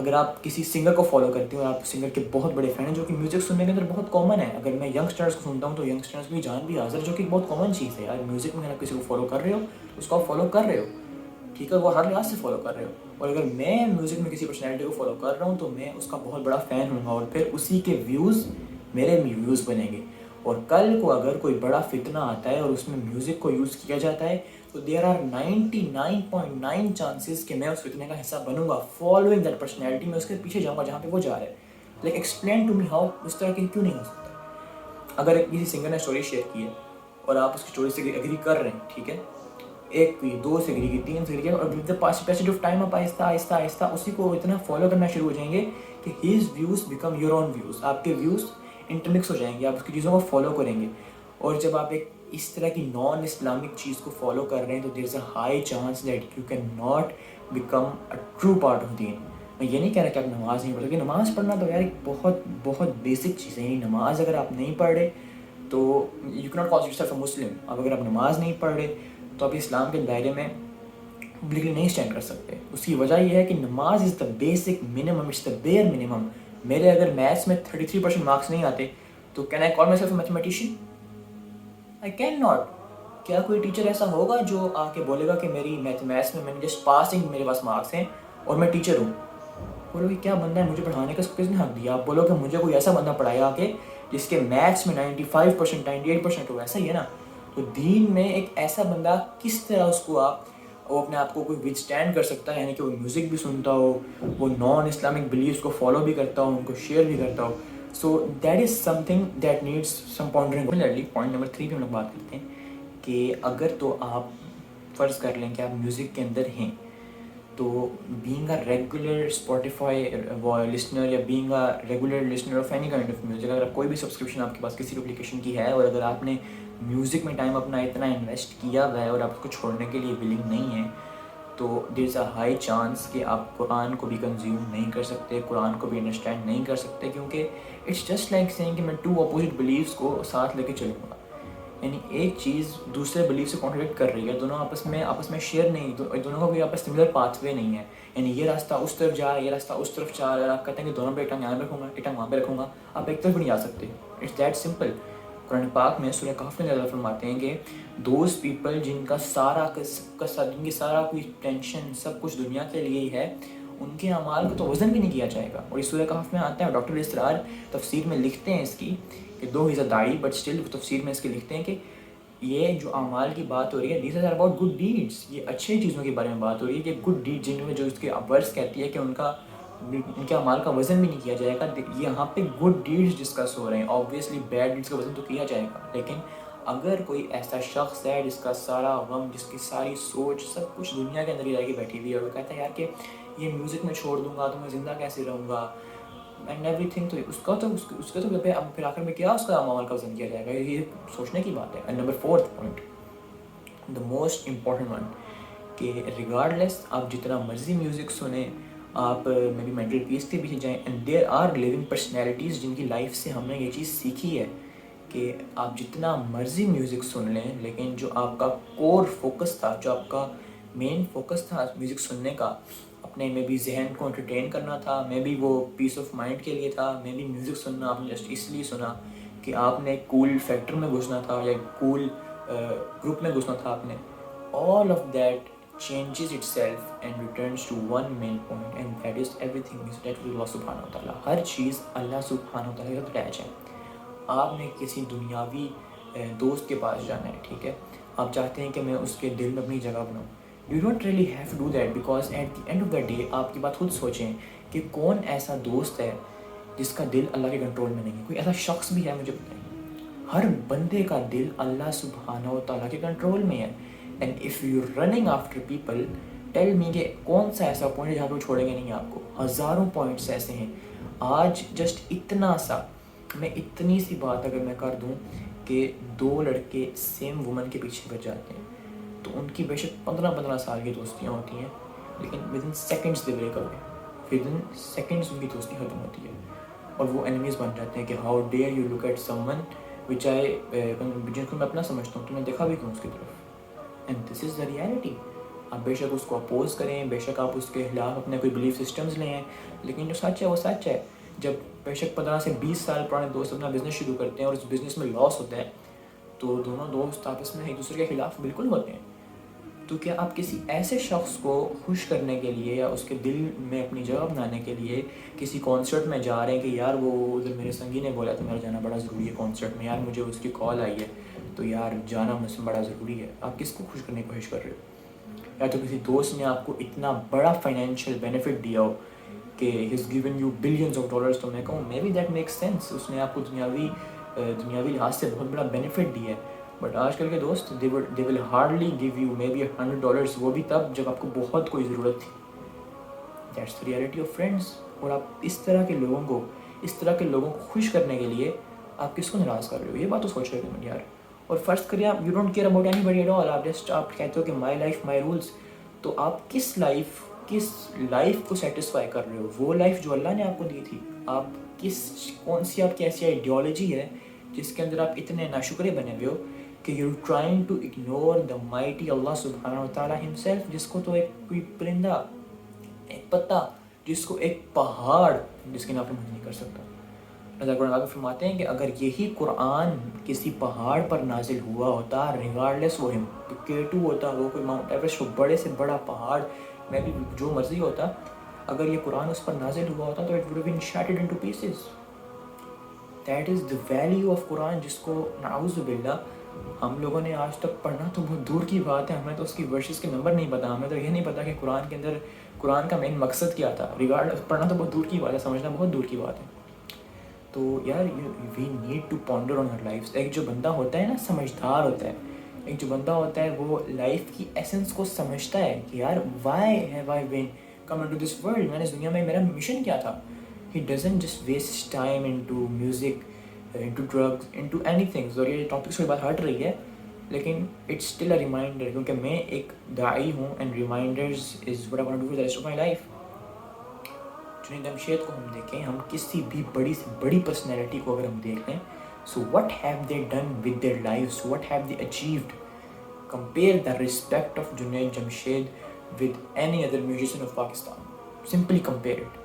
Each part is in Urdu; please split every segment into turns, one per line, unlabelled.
اگر آپ کسی سنگر کو فالو کرتے ہو اور آپ سنگر کے بہت بڑے فین ہیں جو کہ میوزک سننے کے اندر بہت کامن ہے، اگر میں ینگسٹرز کو سنتا ہوں تو ینگسٹرز کی جان بھی حاضر، جو کہ بہت کامن چیز ہے یار، میوزک میں اگر آپ کسی کو فالو کر رہے ہو اس کو آپ فالو کر رہے ہو، ٹھیک ہے، وہ ہر لحاظ سے فالو کر رہے ہو. اور اگر میں میوزک میں کسی پرسنالٹی کو فالو کر رہا ہوں تو میں اس کا بہت بڑا فین ہوں گا، اور پھر اسی کے ویوز میرے ویوز بنیں گے. اور کل کو اگر کوئی بڑا فتنہ آتا ہے اور اس میں میوزک کو یوز کیا جاتا ہے تو دیر آر 99.9 چانسز کہ میں اس فتنے کا حصہ بنوں گا، فالوئنگ دیٹ پرسنالٹی، میں اس کے پیچھے جاؤں گا جہاں پہ وہ جا رہا ہے. Like explain to me how, اس طرح کی کیوں نہیں ہو سکتا؟ اگر کسی سنگر نے اسٹوری شیئر کی ہے اور آپ اس کی اسٹوری سے ایگری کر رہے ہیں، ٹھیک ہے، ایک کی، دو سے ایگری کی، تین سے ایگری کی، اور with the passage of time آپ آہستہ آہستہ آہستہ اسی کو اتنا فالو کرنا شروع ہو جائیں گے کہ has views become your own views, آپ کے ویوز انٹرمکس ہو جائیں گے، آپ اس کی چیزوں کو فالو کریں گے. اور جب آپ ایک اس طرح کی نان اسلامک چیز کو فالو کر رہے ہیں تو there is a high chance that you can not become a true part of دین. میں یہ نہیں کہہ رہا کہ آپ نماز نہیں پڑھ سکتے، نماز پڑھنا تو یار ایک بہت بہت بیسک چیز ہے. یعنی نماز اگر آپ نہیں پڑھ رہے تو you can not call yourself a Muslim. اب اگر آپ نماز نہیں پڑھ رہے تو آپ اسلام کے دائرے میں بالکل نہیں اسٹینڈ کر سکتے. اس کی وجہ یہ ہے کہ نماز is the basic minimum, it's the bare minimum. میرے اگر میتھس میں 33% مارکس نہیں آتے تو can I call myself a mathematician? I can not. کیا کوئی ٹیچر ایسا ہوگا جو آ کے بولے گا کہ میری میتھس میں نے جسٹ پاسنگ میرے پاس مارکس ہیں اور میں ٹیچر ہوں؟ بولو کہ کیا بندہ ہے مجھے پڑھانے کا، کس نے حق دیا؟ آپ بولو کہ مجھے کوئی ایسا بندہ پڑھائے آ کے جس کے میتھس میں 95% 98% ہو، ایسا ہی ہے نا. تو دین میں ایک ایسا بندہ کس طرح اس کو وہ اپنے آپ کو کوئی ود اسٹینڈ کر سکتا ہے، یعنی کہ وہ میوزک بھی سنتا ہو، وہ نان اسلامک بلیفس کو فالو بھی کرتا ہو، ان کو شیئر بھی کرتا ہو. So that is something that needs some pondering. Point number 3 پہ ہم لوگ بات کرتے ہیں کہ اگر تو آپ فرض کر لیں کہ آپ میوزک کے اندر ہیں تو being a regular Spotify listener یا being a regular listener of any kind of music, اگر کوئی بھی سبسکرپشن آپ کے پاس کسی اپلیکیشن کی ہے اور اگر آپ نے میوزک میں ٹائم اپنا اتنا انویسٹ کیا ہوا ہے اور آپ اس کو چھوڑنے کے لیے ولنگ نہیں ہیں تو there is a high chance کہ آپ قرآن کو بھی کنزیوم نہیں کر سکتے، قرآن کو بھی انڈرسٹینڈ نہیں کر سکتے، کیونکہ اٹس جسٹ لائک سینگ کہ میں 2 اپوزٹ بلیفس کو ساتھ لے کے چلوں گا. یعنی ایک چیز دوسرے بلیف سے کانٹریڈکٹ کر رہی ہے، دونوں آپس میں شیئر نہیں، دونوں کا کوئی آپس سملر پاتھ وے نہیں ہے. یعنی یہ راستہ اس طرف جا رہا ہے، یہ راستہ اس طرف جا رہا ہے، آپ کہتے ہیں کہ دونوں پہ ٹنگ یہاں پہ رکھوں گا، ٹنگ وہاں پہ رکھوں گا، آپ ایک طرف نہیں جا سکتے. It's that simple. قرآن پاک میں سورہ کہف میں اللہ فرماتے ہیں کہ دوز پیپل جن کا جن کی سارا کوئی ٹینشن سب کچھ دنیا کے لیے ہی ہے، ان کے اعمال کو تو وزن بھی نہیں کیا جائے گا. اور اس سورہ کہف میں آتا ہے، ڈاکٹر اسرار تفسیر میں لکھتے ہیں اس کی کہ دو ہی داعی بٹ اسٹل تفسیر میں اس کے لکھتے ہیں کہ یہ جو اعمال کی بات ہو رہی ہے، these are about good deeds, یہ اچھے چیزوں کے بارے میں بات ہو رہی ہے کہ گڈ ڈیڈ جن میں جو اس کے ورس کہتی ہے کہ ان کے اعمال کا وزن بھی نہیں کیا جائے گا. یہاں پہ گڈ ڈیڈس ڈسکس ہو رہے ہیں، آبویسلی بیڈ ڈیڈس کا وزن تو کیا جائے گا. لیکن اگر کوئی ایسا شخص ہے جس کا سارا غم، جس کی ساری سوچ سب کچھ دنیا کے اندر ہی رہ کے بیٹھی ہوئی ہے، اور وہ کہتا ہے یار کہ یہ میوزک میں چھوڑ دوں گا تو میں زندہ کیسے رہوں گا اینڈ ایوری تھنگ، تو اس کا تو پھر آخر میں کیا اس کا اعمال کا وزن کیا جائے گا؟ یہ سوچنے کی بات ہے. And number 4 point, the most important one, کہ ریگارڈلیس آپ جتنا مرضی میوزک سنیں، آپ میں بھی مینٹل پیس کے پیچھے جائیں، and there are living personalities جن کی لائف سے ہم نے یہ چیز سیکھی ہے کہ آپ جتنا مرضی میوزک سن لیں لیکن جو آپ کا کور فوکس تھا، جو آپ کا مین فوکس تھا میوزک سننے کا، اپنے میں بھی ذہن کو انٹرٹین کرنا تھا، میں بھی وہ پیس آف مائنڈ کے لیے تھا، میں بھی میوزک سننا آپ نے جسٹ اس لیے سنا کہ آپ نے کول فیکٹر میں گھسنا تھا یا کول گروپ میں گھسنا تھا آپ نے. All of that changes itself and returns to one main point, and that is everything is that with Allah subhanahu wa ta'ala. ہر چیز اللہ سبحانہ وتعالی کا اٹیچ ہے. آپ نے کسی دنیاوی دوست کے پاس جانا ہے، ٹھیک ہے، آپ چاہتے ہیں کہ میں اس کے دل میں اپنی جگہ بناؤں. You don't really have to do that, because at the end of the day آپ کی بات خود سوچیں کہ کون ایسا دوست ہے جس کا دل اللہ کے کنٹرول میں نہیں ہے؟ کوئی ایسا شخص بھی ہے؟ مجھے بتائیں. ہر بندے کا دل اللہ سبحانہ و تعالیٰ کے کنٹرول میں ہے. And if you running after people, tell me کہ کون سا ایسا پوائنٹ ہے جہاں پہ وہ چھوڑیں گے نہیں آپ کو؟ ہزاروں پوائنٹس ایسے ہیں. آج جسٹ اتنا سا، میں اتنی سی بات اگر میں کر دوں کہ 2 لڑکے سیم وومن کے پیچھے بچ جاتے ہیں تو ان کی بے شک 15 سال کی دوستیاں ہوتی ہیں، لیکن within seconds they break away, within seconds ان کی دوستی ختم ہوتی ہے اور وہ اینیمیز بن جاتے ہیں. کہ how dare you look at someone which جن کو میں اپنا سمجھتا ہوں، تو میں دیکھا بھی کیوں اس کی طرف. And this is the reality. آپ بے شک اس کو اپوز کریں، بے شک آپ اس کے خلاف اپنے کوئی بلیف سسٹمز لیں ہیں، لیکن جو سچ ہے وہ سچ ہے. جب بے شک 15 سے 20 سال پرانے دوست اپنا بزنس شروع کرتے ہیں اور اس بزنس میں لاس ہوتا ہے تو دونوں دوست آپس میں ایک دوسرے کے خلاف بالکل ہوتے ہیں. تو کیا آپ کسی ایسے شخص کو خوش کرنے کے لیے یا اس کے دل میں اپنی جگہ بنانے کے لیے کسی کانسرٹ میں جا رہے ہیں کہ یار وہ ادھر میرے سنگی نے بولا تھا میرا جانا بڑا ضروری ہے کانسرٹ میں، یار مجھے اس کی کال آئی ہے تو یار جانا مجھ سے بڑا ضروری ہے. آپ کس کو خوش کرنے کی کوشش کر رہے ہو؟ یا تو کسی دوست نے آپ کو اتنا بڑا فائنینشیل بینیفٹ دیا ہو کہ has given you billions of dollars, تو میں کہوں maybe that make sense, اس نے آپ کو دنیاوی لحاظ سے بہت بڑا بینیفٹ دیا ہے. بٹ آج کل کے دوست they will hardly give you maybe $100، وہ بھی تب جب آپ کو بہت کوئی ضرورت تھی. That's the reality of friends. اور آپ اس طرح کے لوگوں کو خوش کرنے کے لیے آپ کس کو ناراض کر رہے ہو؟ یہ بات تو سوچ رہے تھے یار. اور فرض کریے آپ you don't care about anybody at all, آپ کہتے ہو کہ مائی لائف مائی رولس، تو آپ کس لائف کو سیٹسفائی کر رہے ہو؟ وہ لائف جو اللہ نے آپ کو دی تھی، آپ کون سی آپ کی ایسی آئیڈیالوجی ہے جس کے اندر آپ اتنے ناشکرے بنے ہوئے ہو کہ you trying to ignore the mighty اللہ سبحانہ و تعالیٰ ہمسیلف، جس کو تو ایک کوئی پرندہ، ایک پتا، جس کو ایک پہاڑ جس کے نام نہیں کر سکتا. اللہ قرآن فرماتے ہیں کہ اگر یہی قرآن کسی پہاڑ پر نازل ہوا ہوتا، ریگارڈلیس وہ K2 ہوتا، وہ کوئی ماؤنٹ ایوریسٹ ہو، بڑے سے بڑا پہاڑ میں بھی جو مرضی ہوتا، اگر یہ قرآن اس پر نازل ہوا ہوتا تو it would have been shattered into pieces. That is the value of قرآن، جس کو نعوذ باللہ ہم لوگوں نے آج تک پڑھنا تو بہت دور کی بات ہے، ہمیں تو اس کی ورسز کے نمبر نہیں پتا، ہمیں تو یہ نہیں پتا کہ قرآن کے اندر قرآن کا مین مقصد کیا تھا. پڑھنا تو بہت دور کی بات ہے، سمجھنا بہت دور کی بات ہے. تو یار we need to ponder on our lives. ایک جو بندہ ہوتا ہے نا سمجھدار ہوتا ہے، ایک جو بندہ ہوتا ہے وہ لائف کی ایسنس کو سمجھتا ہے کہ یار why have I been come into this world, میں نے اس دنیا میں میرا مشن کیا تھا. He doesn't just waste time into music, into drugs, into any things. اور یہ ٹاپکس کی بات ہٹ رہی ہے لیکن اٹس اسٹل اے ریمائنڈر، کیونکہ میں ایک داعی ہوں and reminders is what I want to do for the rest of my life. Junaid Jamshed کو ہم دیکھیں، ہم کسی بھی بڑی سے بڑی پرسنالٹی کو اگر ہم دیکھ لیں، so what have they done with their lives, what have they achieved. Compare the respect of Junaid Jamshed with any other musician of Pakistan. Simply compare it.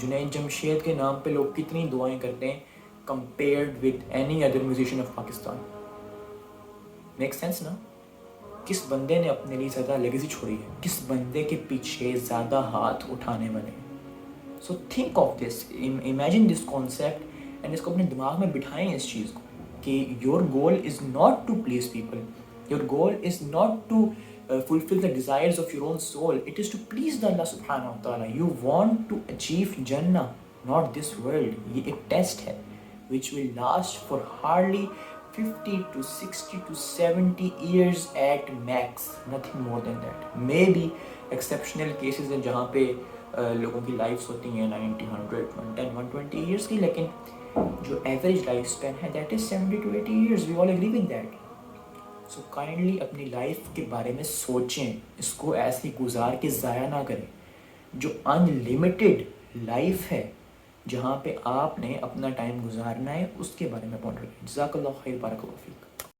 Junaid Jamshed کے نام پہ لوگ کتنی دعائیں کرتے ہیں compared with any other musician of Pakistan. Make sense نا؟ کس بندے نے اپنے لیے زیادہ لیگیسی چھوڑی ہے، کس بندے کے پیچھے زیادہ ہاتھ اٹھانے والے ہیں. So think of this, imagine this concept and اس کو اپنے دماغ میں بٹھائیں اس چیز کو کہ your goal is not to please people, your goal is not to fulfill the desires of your own soul, it is to please the Allah subhanahu wa ta'ala. You want to achieve Jannah, not this world. یہ ایک ٹیسٹ ہے which will last for hardly 50 to 60 to 70 years at max, nothing more than that. Maybe exceptional cases ہیں جہاں پہ لوگوں کی لائفس ہوتی ہیں 90, 100, 110, 120 ایئرس کی، لیکن جو ایوریج لائف اسپین ہے that is 70 to 80 years. We all agree with that. So kindly اپنی لائف کے بارے میں سوچیں، اس کو ایسے گزار کے ضائع نہ کریں. جو ان لمیٹڈ لائف ہے جہاں پہ آپ نے اپنا ٹائم گزارنا ہے، اس کے بارے میں پونڈر کریں. جزاک اللہ خیر، بارک اللہ فیک.